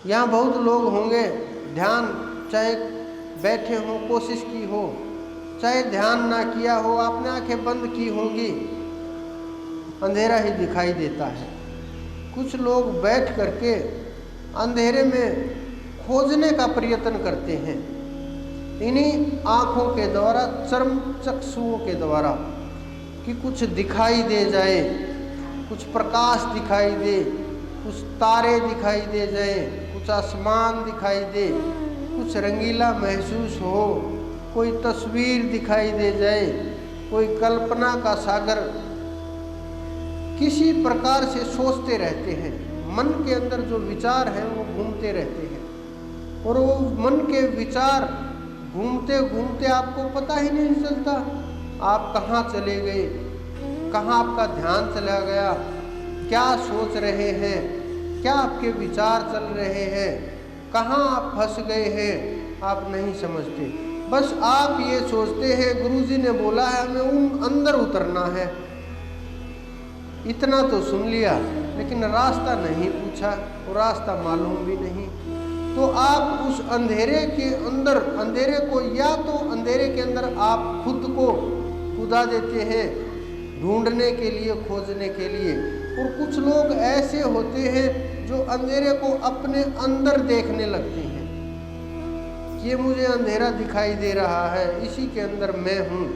यहाँ बहुत लोग होंगे, ध्यान चाहे बैठे हों, कोशिश की हो, चाहे ध्यान ना किया हो, आपने आंखें बंद की होंगी, अंधेरा ही दिखाई देता है। कुछ लोग बैठ करके अंधेरे में खोजने का प्रयत्न करते हैं, इन्हीं आँखों के द्वारा, चर्म चक्षुओं के द्वारा, कि कुछ दिखाई दे जाए, कुछ प्रकाश दिखाई दे, कुछ तारे दिखाई दे जाए, कुछ आसमान दिखाई दे, कुछ रंगीला महसूस हो, कोई तस्वीर दिखाई दे जाए, कोई कल्पना का सागर। किसी प्रकार से सोचते रहते हैं, मन के अंदर जो विचार हैं वो घूमते रहते हैं, और वो मन के विचार घूमते घूमते आपको पता ही नहीं चलता आप कहाँ चले गए, कहाँ आपका ध्यान चला गया, क्या सोच रहे हैं, क्या आपके विचार चल रहे हैं, कहाँ आप फंस गए हैं, आप नहीं समझते। बस आप ये सोचते हैं गुरुजी ने बोला है हमें उन अंदर उतरना है, इतना तो सुन लिया, लेकिन रास्ता नहीं पूछा और रास्ता मालूम भी नहीं। तो आप उस अंधेरे के अंदर, अंधेरे को, या तो अंधेरे के अंदर आप खुद को कूदा देते हैं ढूंढने के लिए, खोजने के लिए। और कुछ लोग ऐसे होते हैं जो अंधेरे को अपने अंदर देखने लगते हैं, ये मुझे अंधेरा दिखाई दे रहा है, इसी के अंदर मैं हूँ,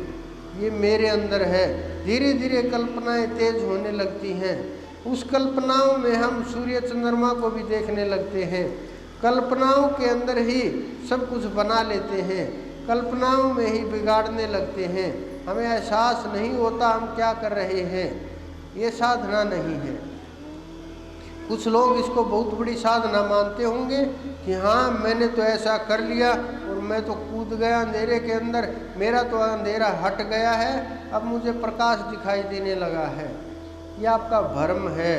ये मेरे अंदर है। धीरे धीरे कल्पनाएं तेज होने लगती हैं, उस कल्पनाओं में हम सूर्य चंद्रमा को भी देखने लगते हैं, कल्पनाओं के अंदर ही सब कुछ बना लेते हैं, कल्पनाओं में ही बिगाड़ने लगते हैं, हमें एहसास नहीं होता हम क्या कर रहे हैं। ये साधना नहीं है। कुछ लोग इसको बहुत बड़ी साधना मानते होंगे कि हाँ मैंने तो ऐसा कर लिया और मैं तो कूद गया अंधेरे के अंदर, मेरा तो अंधेरा हट गया है, अब मुझे प्रकाश दिखाई देने लगा है। ये आपका भ्रम है।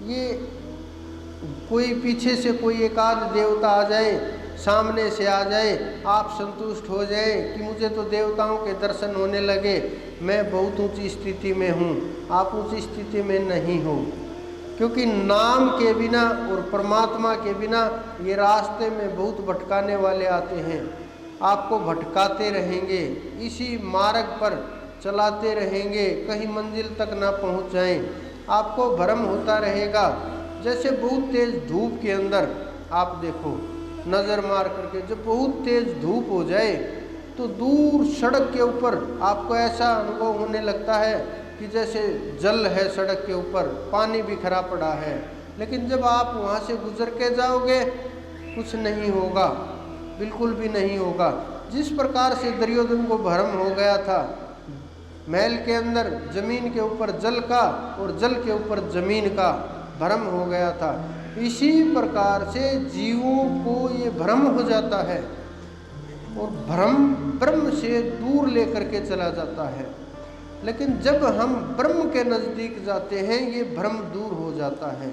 ये कोई पीछे से कोई एक आध देवता आ जाए, सामने से आ जाए, आप संतुष्ट हो जाए कि मुझे तो देवताओं के दर्शन होने लगे, मैं बहुत ऊंची स्थिति में हूँ। आप ऊंची स्थिति में नहीं हो, क्योंकि नाम के बिना और परमात्मा के बिना ये रास्ते में बहुत भटकाने वाले आते हैं, आपको भटकाते रहेंगे, इसी मार्ग पर चलाते रहेंगे, कहीं मंजिल तक ना पहुँच जाएं। आपको भ्रम होता रहेगा। जैसे बहुत तेज़ धूप के अंदर आप देखो, नज़र मार करके, जब बहुत तेज़ धूप हो जाए तो दूर सड़क के ऊपर आपको ऐसा अनुभव होने लगता है कि जैसे जल है सड़क के ऊपर, पानी बिखरा पड़ा है। लेकिन जब आप वहाँ से गुजर के जाओगे कुछ नहीं होगा, बिल्कुल भी नहीं होगा। जिस प्रकार से दुर्योधन को भ्रम हो गया था, महल के अंदर जमीन के ऊपर जल का और जल के ऊपर जमीन का भ्रम हो गया था, इसी प्रकार से जीवों को ये भ्रम हो जाता है और भ्रम ब्रह्म से दूर लेकर के चला जाता है। लेकिन जब हम ब्रह्म के नज़दीक जाते हैं ये भ्रम दूर हो जाता है।